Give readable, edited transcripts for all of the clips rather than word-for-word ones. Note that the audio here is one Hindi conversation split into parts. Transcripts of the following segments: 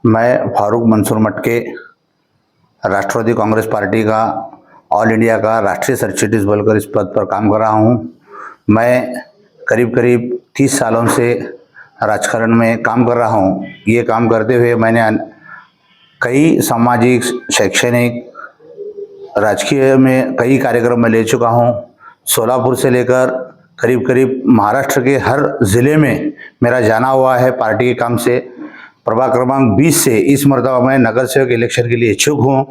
मैं फारूक मंसूर मटके राष्ट्रवादी कांग्रेस पार्टी का ऑल इंडिया का राष्ट्रीय सचिव बनकर इस पद पर काम कर रहा हूं। मैं करीब करीब 30 सालों से राजकारण में काम कर रहा हूं। ये काम करते हुए मैंने कई सामाजिक, शैक्षणिक, राजकीय में कई कार्यक्रम में ले चुका हूं। सोलापुर से लेकर करीब करीब महाराष्ट्र के हर ज़िले में मेरा जाना हुआ है पार्टी के काम से। प्रभाग क्रमांक 20 से इस मरतबा मैं नगर सेवक इलेक्शन के लिए इच्छुक हूं।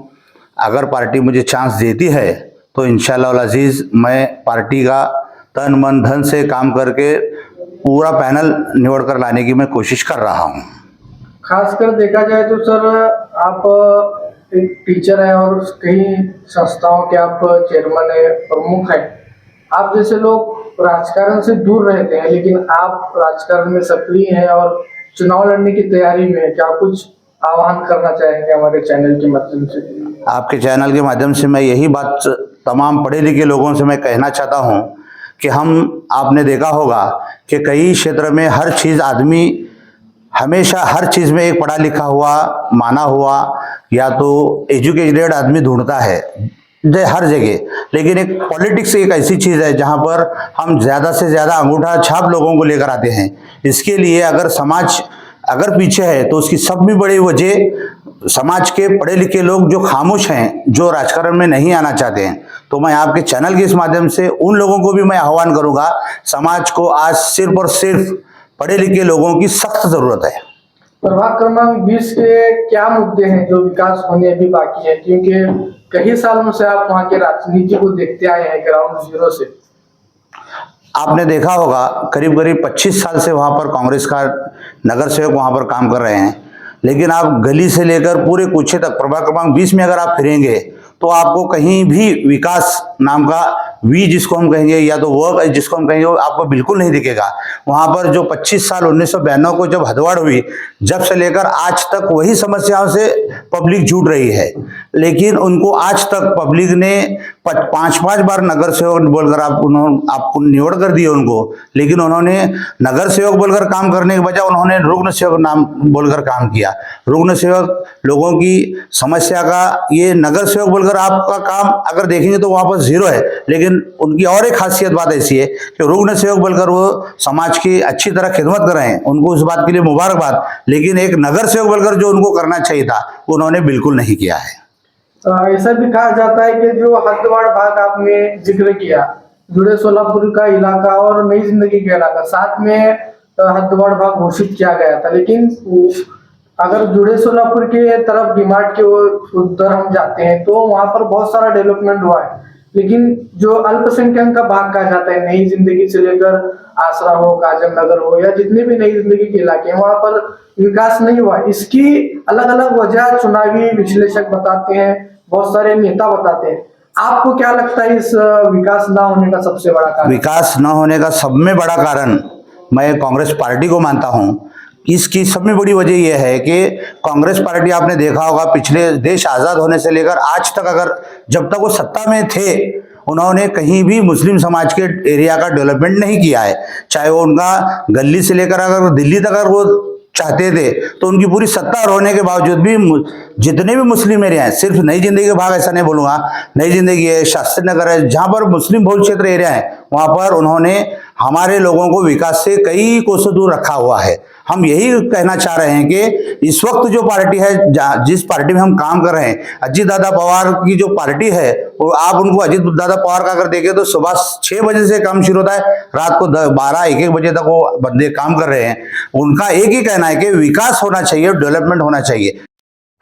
अगर पार्टी मुझे चांस देती है तो इंशाअल्लाह अज़ीज़ मैं पार्टी का तन मन धन से काम करके पूरा पैनल निवड़ कर लाने की मैं कोशिश कर रहा हूं। खासकर देखा जाए तो सर, आप एक टीचर हैं और कई संस्थाओं के आप चेयरमैन है, प्रमुख हैं। आप जैसे लोग राजकारण से दूर रहते हैं, लेकिन आप राजकारण में सक्रिय हैं और चुनाव लड़ने की तैयारी में है। क्या कुछ आह्वान करना चाहेंगे हमारे चैनल के माध्यम से? आपके चैनल के माध्यम से मैं यही बात तमाम पढ़े लिखे लोगों से मैं कहना चाहता हूं कि आपने देखा होगा कि कई क्षेत्र में हर चीज़ आदमी हमेशा हर चीज़ में एक पढ़ा लिखा हुआ, माना हुआ या तो एजुकेटेड आदमी ढूंढता है हर जगह। लेकिन एक पॉलिटिक्स एक ऐसी चीज़ है जहां पर हम ज़्यादा से ज़्यादा अंगूठा छाप लोगों को लेकर आते हैं। इसके लिए अगर समाज अगर पीछे है तो उसकी सब भी बड़ी वजह समाज के पढ़े लिखे लोग जो खामोश हैं, जो राजकारण में नहीं आना चाहते हैं। तो मैं आपके चैनल के इस माध्यम से उन लोगों को भी मैं आह्वान करूंगा, समाज को आज सिर्फ और सिर्फ पढ़े लिखे लोगों की सख्त जरूरत है। प्रभाग क्रमांक 20 के क्या मुद्दे हैं जो विकास होने अभी बाकी है? क्योंकि कई सालों से आप वहाँ के राजनीति को देखते आए हैं ग्राउंड जीरो से। आपने देखा होगा करीब करीब 25 साल से वहाँ पर कांग्रेस का नगर सेवक वहाँ पर काम कर रहे हैं। लेकिन आप गली से लेकर पूरे कुछे तक प्रभाग क्रमांक 20 में अगर आप फिरेंगे तो आपको कहीं भी विकास नाम का वी जिसको हम कहेंगे या तो वर्क जिसको हम कहेंगे, वो आपको बिल्कुल नहीं दिखेगा। वहाँ पर जो 25 साल 1992 को जब हदवाड़ हुई, जब से लेकर आज तक वही समस्याओं से पब्लिक जूझ रही है। लेकिन उनको आज तक पब्लिक ने 5-5 बार नगर सेवक बोलकर आपको निवड़ कर दिए उनको। लेकिन उन्होंने नगर सेवक बोलकर काम करने के बजाय उन्होंने रुग्ण सेवक नाम बोलकर काम किया। रुग्ण सेवक लोगों की समस्या का, ये नगर सेवक बोलकर आपका काम अगर देखेंगे तो वहाँ पर जीरो है। लेकिन उनकी और एक खासियत बात ऐसी है कि रुग्ण सेवक बोलकर वो समाज की अच्छी तरह खिदमत कर रहे हैं, उनको उस बात के लिए मुबारकबाद। लेकिन एक नगर सेवक बोलकर जो उनको करना चाहिए था उन्होंने बिल्कुल नहीं किया है। ऐसा भी कहा जाता है कि जो हदवाड़ भाग आपने जिक्र किया, जुड़े सोलापुर का इलाका और नई जिंदगी का इलाका, साथ में हदवाड़ भाग घोषित किया गया था। लेकिन अगर जुड़े सोलापुर के तरफ डिमांड के उधर हम जाते हैं तो वहां पर बहुत सारा डेवलपमेंट हुआ है। लेकिन जो अल्पसंख्यक का भाग कहा जाता है, नई जिंदगी से लेकर आसरा हो, काजल नगर हो या जितने भी नई जिंदगी के इलाके हैं, वहां पर विकास नहीं हुआ। इसकी अलग अलग वजह चुनावी विश्लेषक बताते हैं, बहुत सारे नेता बताते हैं। आपको क्या लगता है इस विकास ना होने का सबसे बड़ा कारण? विकास न होने का सब में बड़ा कारण मैं कांग्रेस पार्टी को मानता हूं। इसकी सब में बड़ी वजह यह है कि कांग्रेस पार्टी, आपने देखा होगा पिछले देश आज़ाद होने से लेकर आज तक, अगर जब तक वो सत्ता में थे, उन्होंने कहीं भी मुस्लिम समाज के एरिया का डेवलपमेंट नहीं किया है। चाहे वो उनका गली से लेकर अगर दिल्ली तक अगर वो चाहते थे तो उनकी पूरी सत्ता होने के बावजूद भी जितने भी मुस्लिम एरिया हैं, सिर्फ नई जिंदगी के भाग ऐसा नहीं बोलूँगा, नई जिंदगी है, शास्त्री नगर है, जहाँ पर मुस्लिम बहुल क्षेत्र एरिया है, वहाँ पर उन्होंने हमारे लोगों को विकास से कई कोसों दूर रखा हुआ है। हम यही कहना चाह रहे हैं कि इस वक्त जो पार्टी है, जिस पार्टी में हम काम कर रहे हैं, अजीत दादा पवार की जो पार्टी है, वो आप उनको अजीत दादा पवार का अगर देखें तो सुबह 6 बजे से काम शुरू होता है, रात को 12-1 बजे तक वो बंदे काम कर रहे हैं। उनका एक ही कहना है कि विकास होना चाहिए, डेवलपमेंट होना चाहिए।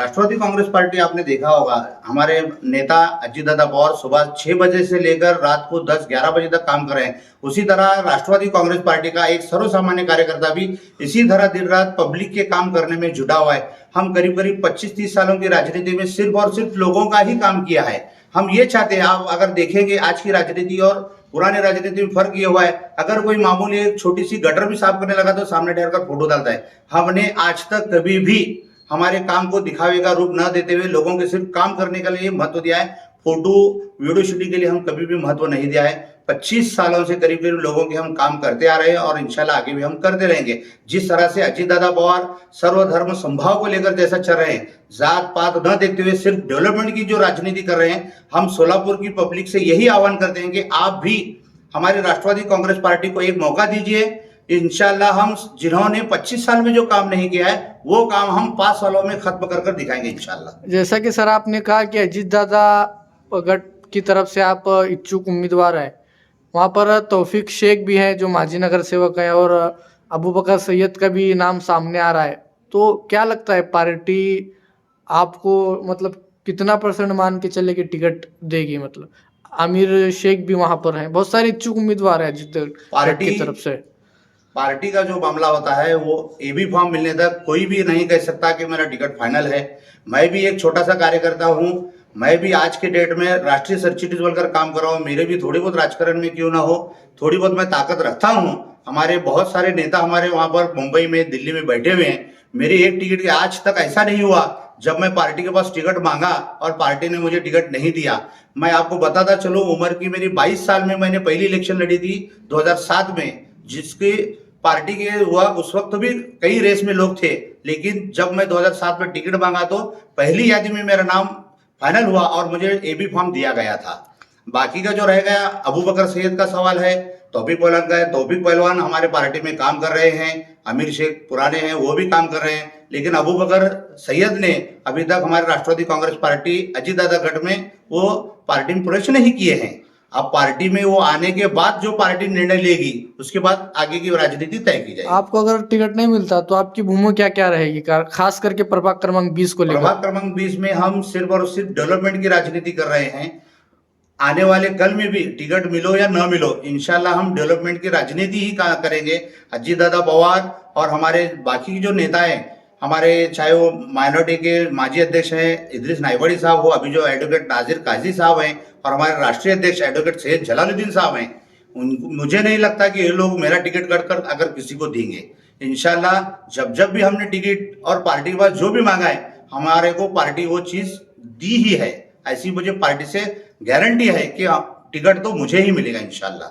राष्ट्रवादी कांग्रेस पार्टी, आपने देखा होगा हमारे नेता अजीत दादा पवार सुबह 6 बजे से लेकर रात को 10-11 बजे तक काम कर रहे हैं। उसी तरह राष्ट्रवादी कांग्रेस पार्टी का एक सर्वसामान्य कार्यकर्ता भी इसी तरह दिन रात पब्लिक के काम करने में जुटा हुआ है। हम करीब करीब 25-30 सालों की राजनीति में सिर्फ और सिर्फ लोगों का ही काम किया है। हम ये चाहते हैं, आप अगर देखेंगे आज की राजनीति और पुरानी राजनीति में फर्क ये हुआ है, अगर कोई मामूली एक छोटी सी गटर भी साफ करने लगा तो सामने ठहर कर फोटो डालता है। हमने आज तक कभी भी हमारे काम को दिखावे का रूप न देते हुए लोगों के सिर्फ काम करने के लिए महत्व दिया है। फोटो वीडियो शूटिंग के लिए हम कभी भी महत्व नहीं दिया है। 25 सालों से करीब करीब लोगों के हम काम करते आ रहे हैं और इंशाल्लाह आगे भी हम करते रहेंगे। जिस तरह से अजीत दादा पवार सर्वधर्म समभाव को लेकर जैसा चल रहे हैं, जात पात न देखते हुए सिर्फ डेवलपमेंट की जो राजनीति कर रहे हैं, हम सोलापुर की पब्लिक से यही आह्वान करते हैं कि आप भी हमारी राष्ट्रवादी कांग्रेस पार्टी को एक मौका दीजिए। इंशाल्लाह हम जिन्होंने 25 साल में जो काम नहीं किया है वो काम हम 5 सालों में खत्म कर कर दिखाएंगे इंशाल्लाह। जैसा कि सर आपने कहा कि अजीत दादा गढ़ की तरफ से आप इच्छुक उम्मीदवार हैं, वहाँ पर तौफीक शेख भी हैं जो माजी नगर सेवक हैं और अबू बकर सैयद का भी नाम सामने आ रहा है। तो क्या लगता है पार्टी आपको मतलब कितना % मान के चले कि टिकट देगी? मतलब आमिर शेख भी वहाँ पर हैं, बहुत सारे इच्छुक उम्मीदवार हैं अजीत गढ़ की तरफ से। पार्टी का जो मामला होता है वो एबी फॉर्म मिलने तक कोई भी नहीं कह सकता कि मेरा टिकट फाइनल है। मैं भी एक छोटा सा कार्यकर्ता हूँ, मैं भी आज के डेट में राष्ट्रीय सचिव बनकर काम कर रहा हूँ। मेरे भी थोड़ी बहुत राजकारण में क्यों ना हो, थोड़ी बहुत मैं ताकत रखता हूँ। हमारे बहुत सारे नेता हमारे वहाँ पर मुंबई में, दिल्ली में बैठे हुए हैं। मेरी एक टिकट के आज तक ऐसा नहीं हुआ जब मैं पार्टी के पास टिकट मांगा और पार्टी ने मुझे टिकट नहीं दिया। मैं आपको बताता चलूं, उम्र की मेरी 22 साल में मैंने पहली इलेक्शन लड़ी थी 2007 में, जिसकी पार्टी के हुआ उस वक्त भी कई रेस में लोग थे, लेकिन जब मैं 2007 में टिकट मांगा तो पहली यादी में मेरा नाम फाइनल हुआ और मुझे एबी फॉर्म दिया गया था। बाकी का जो रह गया अबू बकर सैयद का सवाल है, तौफीक पहलवान का है। तौफीक पहलवान हमारे पार्टी में काम कर रहे हैं, आमिर शेख पुराने हैं वो भी काम कर रहे हैं, लेकिन अबू बकर सैयद ने अभी तक हमारे राष्ट्रवादी कांग्रेस पार्टी अजीत दादा गढ़ में वो पार्टी में प्रवेश नहीं किए हैं। अब पार्टी में वो आने के बाद जो पार्टी निर्णय लेगी उसके बाद आगे की राजनीति तय की जाएगी। आपको अगर टिकट नहीं मिलता तो आपकी भूमिका क्या रहेगी, खास करके प्रभाग क्रमांक 20 को लेकर? प्रभाग क्रमांक 20 में हम सिर्फ और सिर्फ डेवलपमेंट की राजनीति कर रहे हैं। आने वाले कल में भी टिकट मिलो या न मिलो, इंशाल्लाह हम डेवलपमेंट की राजनीति ही करेंगे। अजीत दादा पवार और हमारे बाकी जो नेता हैं हमारे, चाहे वो माइनॉरिटी के माजी अध्यक्ष हैं इदरीस नाइबड़ी साहब हो, अभी जो एडवोकेट नाजिर काजी साहब हैं, और हमारे राष्ट्रीय अध्यक्ष एडवोकेट सैयद जलालुद्दीन साहब हैं, मुझे नहीं लगता कि ये लोग मेरा टिकट कटकर अगर किसी को देंगे। इंशाल्लाह जब भी हमने टिकट और पार्टी के पास जो भी मांगा है, हमारे को पार्टी वो चीज़ दी ही है। ऐसी मुझे पार्टी से गारंटी है कि टिकट तो मुझे ही मिलेगा इंशाल्लाह।